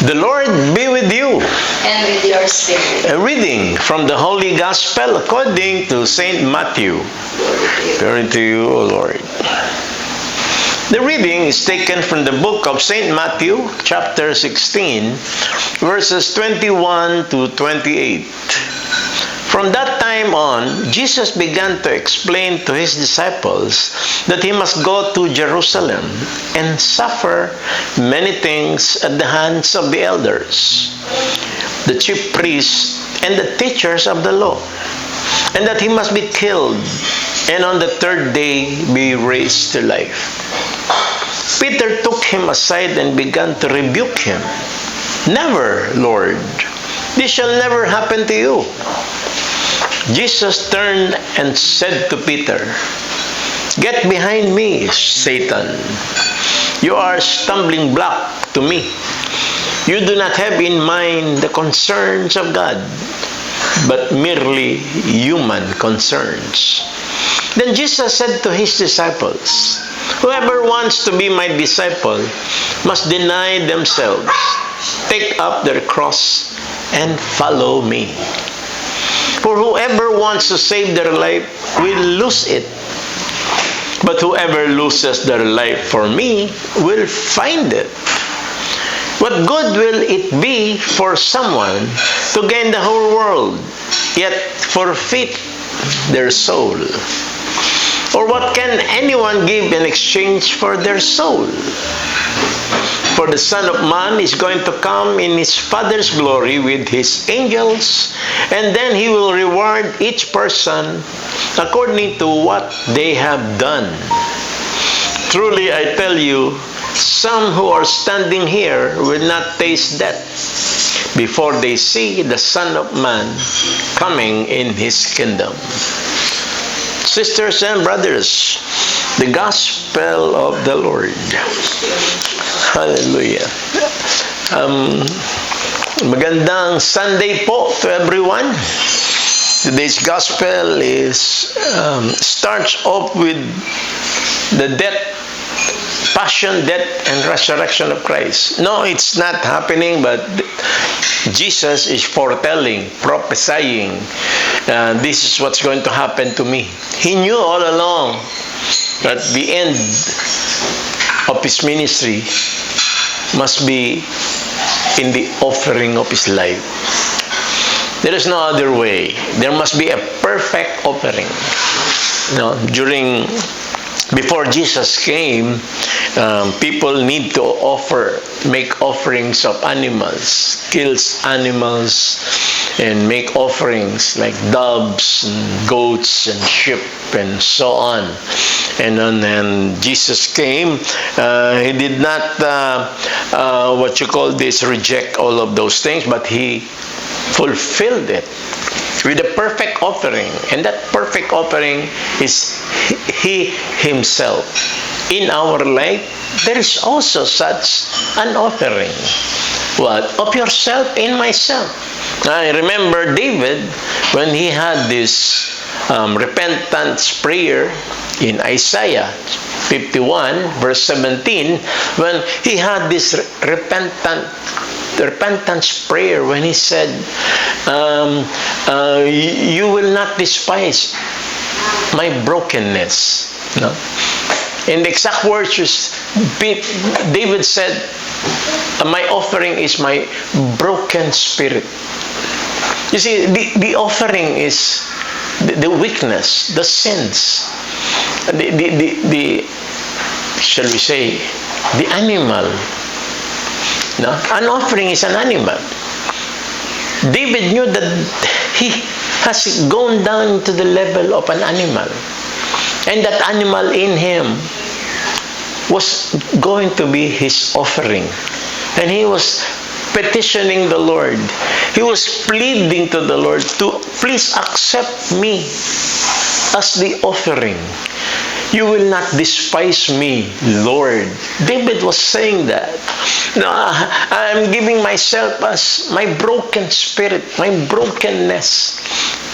The Lord be with you. And with your spirit. A reading from the Holy Gospel according to Saint Matthew. Glory to you, O Lord. The reading is taken from the book of Saint Matthew, chapter 16, verses 21 to 28. From that time on, Jesus began to explain to his disciples that he must go to Jerusalem and suffer many things at the hands of the elders, the chief priests, and the teachers of the law, and that he must be killed and on the third day be raised to life. Peter took him aside and began to rebuke him. "Never, Lord, this shall never happen to you." Jesus turned and said to Peter, "Get behind me, Satan. You are a stumbling block to me. You do not have in mind the concerns of God, but merely human concerns." Then Jesus said to his disciples, "Whoever wants to be my disciple must deny themselves, take up their cross, and follow me. For whoever wants to save their life will lose it. But whoever loses their life for me will find it. What good will it be for someone to gain the whole world, yet forfeit their soul? Or what can anyone give in exchange for their soul? For the Son of Man is going to come in his Father's glory with his angels, and then he will reward each person according to what they have done. Truly, I tell you, some who are standing here will not taste death before they see the Son of Man coming in his kingdom." Sisters and brothers, the Gospel of the Lord. Hallelujah. Magandang Sunday po to everyone. Today's Gospel starts off with the passion, death, and resurrection of Christ. No, it's not happening, but Jesus is foretelling, prophesying, this is what's going to happen to me. He knew all along that the end of his ministry must be in the offering of his life. There is no other way. There must be a perfect offering. Before Jesus came, people need to make offerings of animals, kills animals, and make offerings like doves and goats and sheep and so on. And then Jesus came. He did not reject all of those things, but he fulfilled it with a perfect offering. And that perfect offering is he himself. In our life, there is also such an offering. What? Of yourself in myself. I remember David when he had this repentance prayer in Isaiah 51 verse 17, when he had this repentance prayer, when he said, "You will not despise my brokenness." No? In the exact words, David said, "My offering is my broken spirit." You see, the offering is the weakness, the sins, shall we say, the animal. No? An offering is an animal. David knew that he has gone down to the level of an animal. And that animal in him was going to be his offering. And he was petitioning the Lord. He was pleading to the Lord to please accept me as the offering. You will not despise me, Lord. David was saying that. No, I'm giving myself as my broken spirit, my brokenness.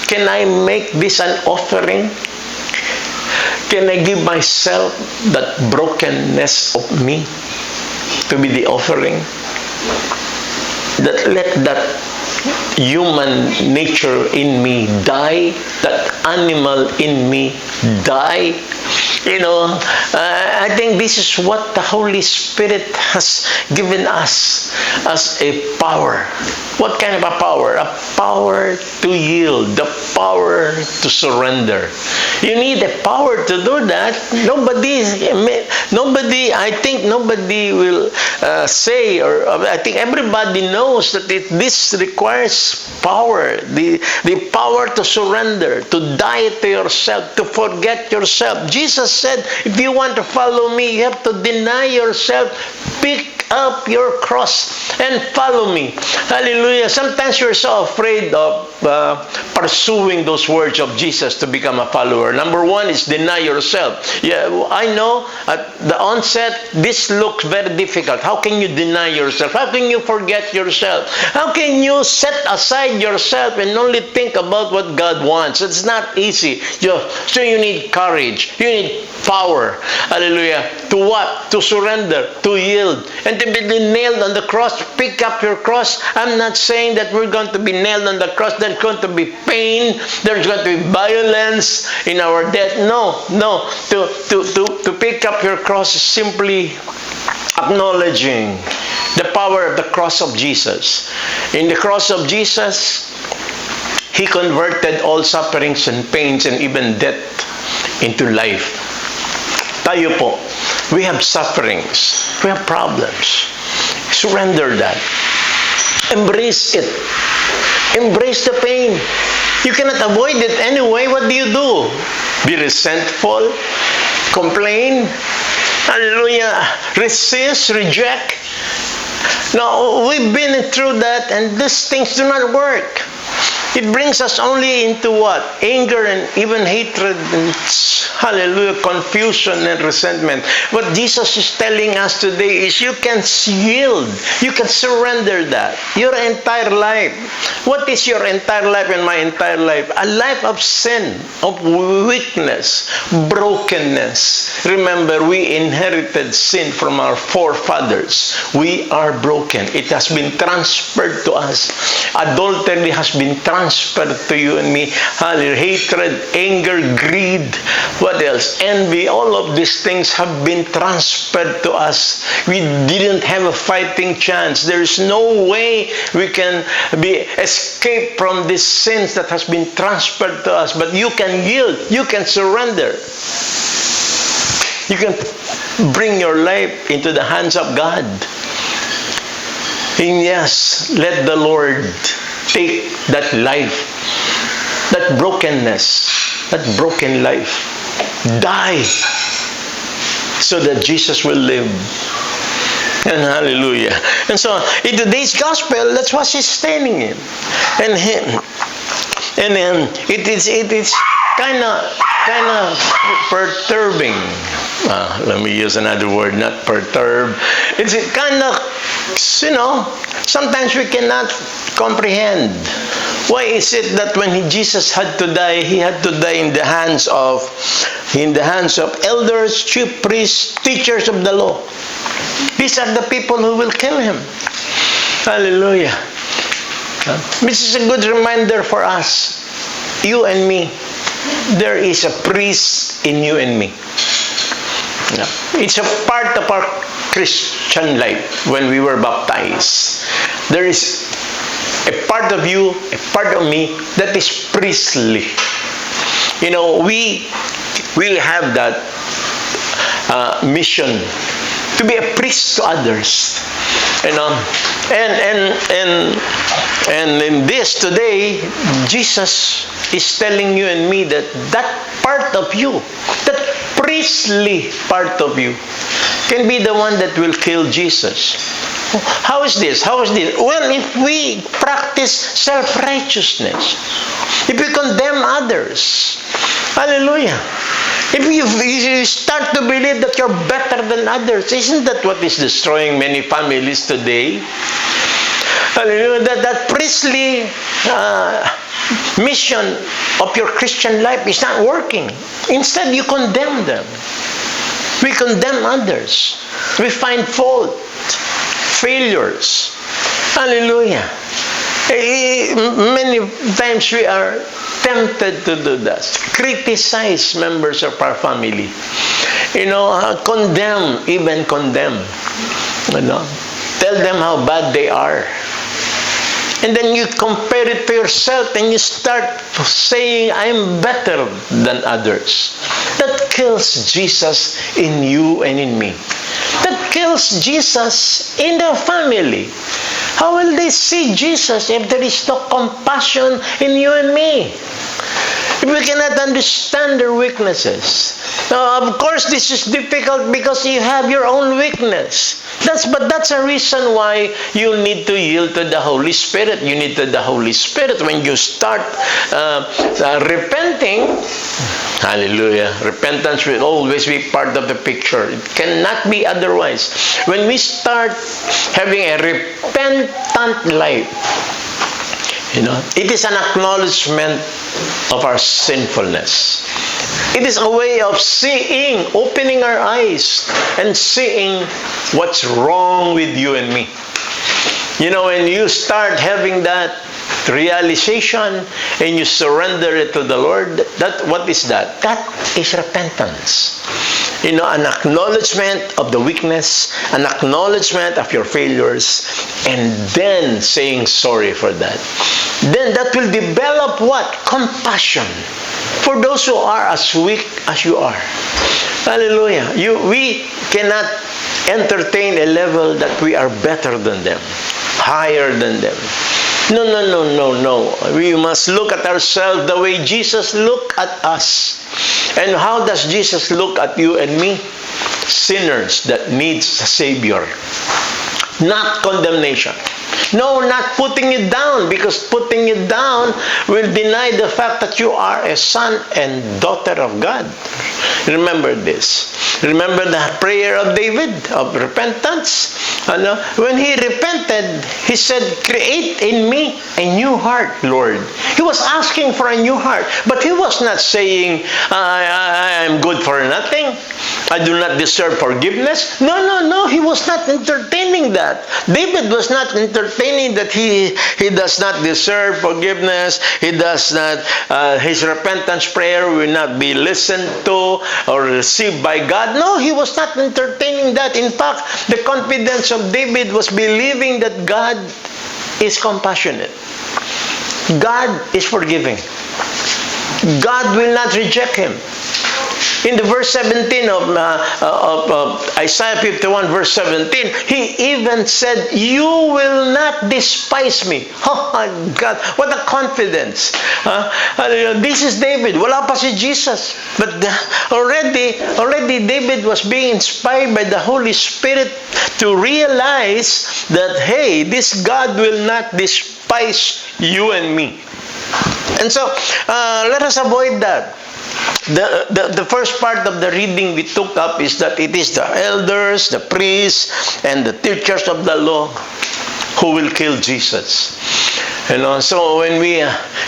Can I make this an offering? Can I give myself that brokenness of me to be the offering? that let that human nature in me die, that animal in me die. I think this is what the Holy Spirit has given us as a power. What kind of a power? A power to yield, the power to surrender. You need the power to do that. I think nobody will say, or I think everybody knows that this requires power, the power to surrender, to die to yourself, to forget yourself. Jesus said, if you want to follow me, you have to deny yourself, pick up your cross, and follow me. Hallelujah. Sometimes you're so afraid of pursuing those words of Jesus to become a follower. Number one is deny yourself. Yeah, I know at the onset, this looks very difficult. How can you deny yourself? How can you forget yourself? How can you set aside yourself and only think about what God wants? It's not easy. So you need courage. You need power. Hallelujah. To what? To surrender, to yield, and to be nailed on the cross. Pick up your cross. I'm not saying that we're going to be nailed on the cross. There's going to be pain. There's going to be violence in our death. No. To pick up your cross is simply acknowledging the power of the cross of Jesus. In the cross of Jesus, He converted all sufferings and pains and even death into life. Tayo po, we have sufferings. We have problems. Surrender that. Embrace it. Embrace the pain. You cannot avoid it anyway. What do? Be resentful? Complain? Hallelujah. Resist? Reject? No, we've been through that, and these things do not work. It brings us only into what? Anger and even hatred and, hallelujah, confusion and resentment. What Jesus is telling us today is you can yield. You can surrender that. Your entire life. What is your entire life and my entire life? A life of sin, of weakness, brokenness. Remember, we inherited sin from our forefathers. We are broken. It has been transferred to us. Adultery has been transferred to you and me. Hatred, anger, greed, what else? Envy, all of these things have been transferred to us. We didn't have a fighting chance. There is no way we can escape from these sins that has been transferred to us. But you can yield. You can surrender. You can bring your life into the hands of God. And yes, let the Lord take that life, that brokenness, that broken life, die so that Jesus will live. And hallelujah. And so in today's gospel, that's what he's telling him. And then it is kind of perturbing. Let me use another word, not perturb. It's kind of, sometimes we cannot comprehend. Why is it that when Jesus had to die, he had to die in the hands of elders, chief priests, teachers of the law? These are the people who will kill him. Hallelujah. This is a good reminder for us, you and me. There is a priest in you and me. It's a part of our Christian life when we were baptized. There is a part of you, a part of me that is priestly. We will have that mission to be a priest to others. And in this today, Jesus is telling you and me that part of you, that priestly part of you, can be the one that will kill Jesus. How is this? Well, if we practice self-righteousness, if we condemn others, hallelujah. If you start to believe that you're better than others, isn't that what is destroying many families today? Hallelujah. That priestly mission of your Christian life is not working. Instead, you condemn them. We condemn others. We find fault, failures. Hallelujah. Many times we are tempted to do that. Criticize members of our family. Condemn, even condemn. Tell them how bad they are. And then you compare it to yourself and you start saying, I'm better than others. That kills Jesus in you and in me. That kills Jesus in the family. How will they see Jesus if there is no compassion in you and me? If we cannot understand their weaknesses. Now, of course, this is difficult because you have your own weakness. But that's a reason why you need to yield to the Holy Spirit. You need to the Holy Spirit. When you start repenting, hallelujah, repentance will always be part of the picture. It cannot be otherwise. When we start having a repentant life, it is an acknowledgement of our sinfulness. It is a way of seeing, opening our eyes and seeing what's wrong with you and me. When you start having that realization and you surrender it to the Lord, what is that? That is repentance. An acknowledgement of the weakness, an acknowledgement of your failures, and then saying sorry for that. Then that will develop what? Compassion for those who are as weak as you are. Hallelujah. We cannot entertain a level that we are better than them, higher than them. No. We must look at ourselves the way Jesus looked at us. And how does Jesus look at you and me? Sinners that needs a Savior. Not condemnation. No, not putting you down, because putting you down will deny the fact that you are a son and daughter of God. Remember this. Remember the prayer of David of repentance. When he repented, he said, create in me a new heart, Lord. He was asking for a new heart, but he was not saying, I am good for nothing. I do not deserve forgiveness. No. He was not entertaining that. David was not entertaining that he does not deserve forgiveness. He does not, his repentance prayer will not be listened to or received by God. No, he was not entertaining that. In fact, the confidence of David was believing that God is compassionate. God is forgiving. God will not reject him. In the verse 17 of Isaiah 51, verse 17, he even said, you will not despise me. Oh my God, what a confidence. This is David. Wala pa si Jesus. But already David was being inspired by the Holy Spirit to realize that, hey, this God will not despise you and me. And so, let us avoid that. The first part of the reading we took up is that it is the elders, the priests, and the teachers of the law who will kill Jesus. So when we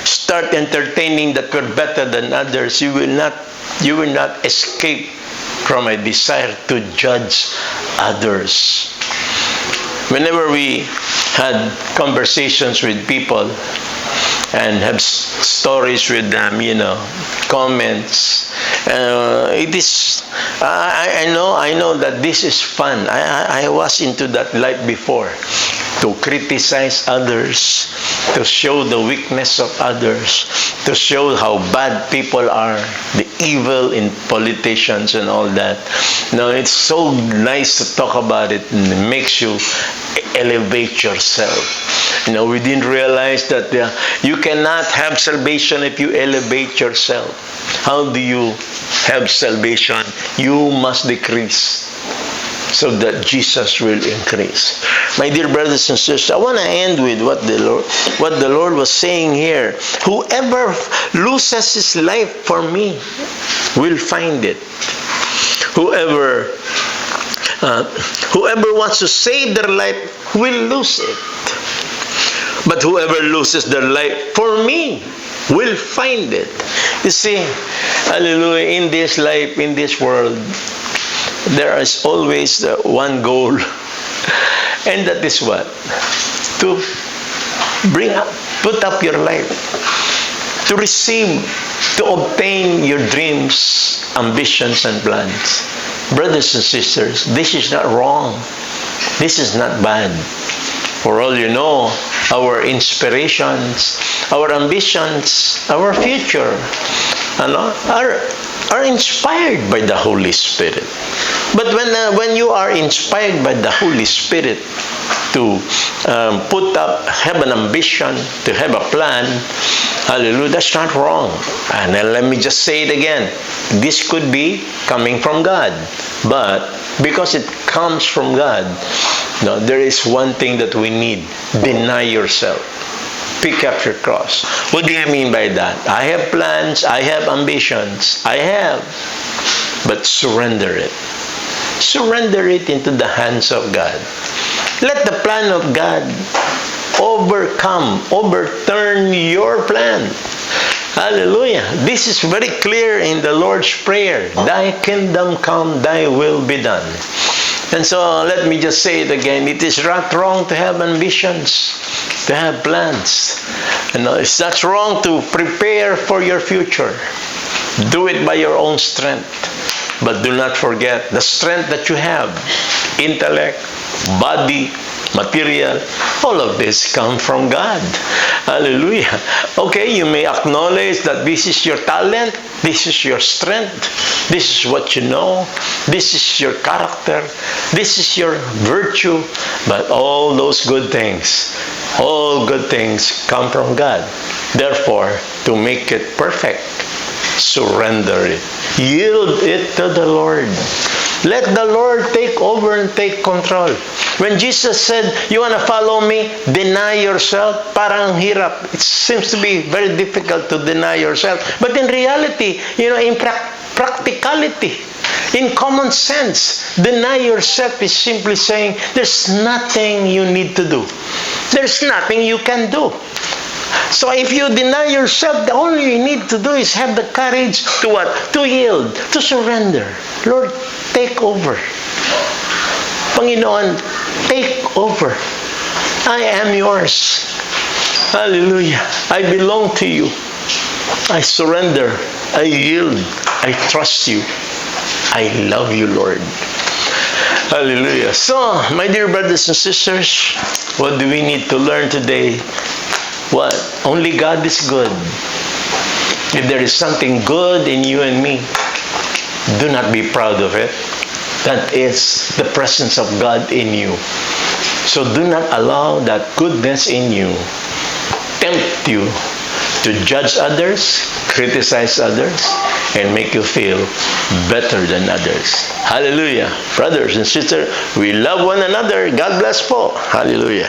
start entertaining that we're better than others, you will not escape from a desire to judge others. Whenever we had conversations with people and have stories with them, comments. It is. I know that this is fun. I was into that life before, to criticize others, to show the weakness of others, to show how bad people are, the evil in politicians and all that. It's so nice to talk about it, and it makes you elevate yourself. We didn't realize that you cannot have salvation if you elevate yourself. How do you have salvation? You must decrease so that Jesus will increase. My dear brothers and sisters, I want to end with what the Lord was saying here. Whoever loses his life for me will find it. Whoever wants to save their life will lose it. But whoever loses their life for me will find it. You see, hallelujah, in this life, in this world, there is always one goal. And that is what? to put up your life, to receive, to obtain your dreams, ambitions, and plans. Brothers and sisters, this is not wrong. This is not bad. For all you know, our inspirations, our ambitions, our future, are inspired by the Holy Spirit. But when you are inspired by the Holy Spirit to have an ambition, to have a plan, hallelujah, that's not wrong. And then let me just say it again. This could be coming from God. But because it comes from God, there is one thing that we need. Deny yourself. Pick up your cross. What do you mean by that? I have plans, I have ambitions, I have. But surrender it. Surrender it into the hands of God. Let the plan of God overturn your plan. Hallelujah. This is very clear in the Lord's Prayer. Thy kingdom come, thy will be done. And so let me just say it again. It is not wrong to have ambitions, to have plans. It's not wrong to prepare for your future. Do it by your own strength. But do not forget the strength that you have. Intellect, body, material, all of this come from God. Hallelujah. Okay, you may acknowledge that this is your talent, this is your strength, this is what you know, this is your character, this is your virtue, but all those good things, all good things come from God. Therefore, to make it perfect, surrender it. Yield it to the Lord. Let the Lord take over and take control. When Jesus said, you want to follow me, deny yourself, parang hirap. It seems to be very difficult to deny yourself. But in reality, in practicality, in common sense, deny yourself is simply saying, there's nothing you need to do. There's nothing you can do. So if you deny yourself, the only you need to do is have the courage to what? To yield, to surrender. Lord, take over. Panginoon, take over. I am yours. Hallelujah. I belong to you. I surrender. I yield. I trust you. I love you, Lord. Hallelujah. So, my dear brothers and sisters, what do we need to learn today? What? Only God is good. If there is something good in you and me, do not be proud of it. That is the presence of God in you. So do not allow that goodness in you tempt you to judge others, criticize others, and make you feel better than others. Hallelujah. Brothers and sisters, we love one another. God bless po. Hallelujah.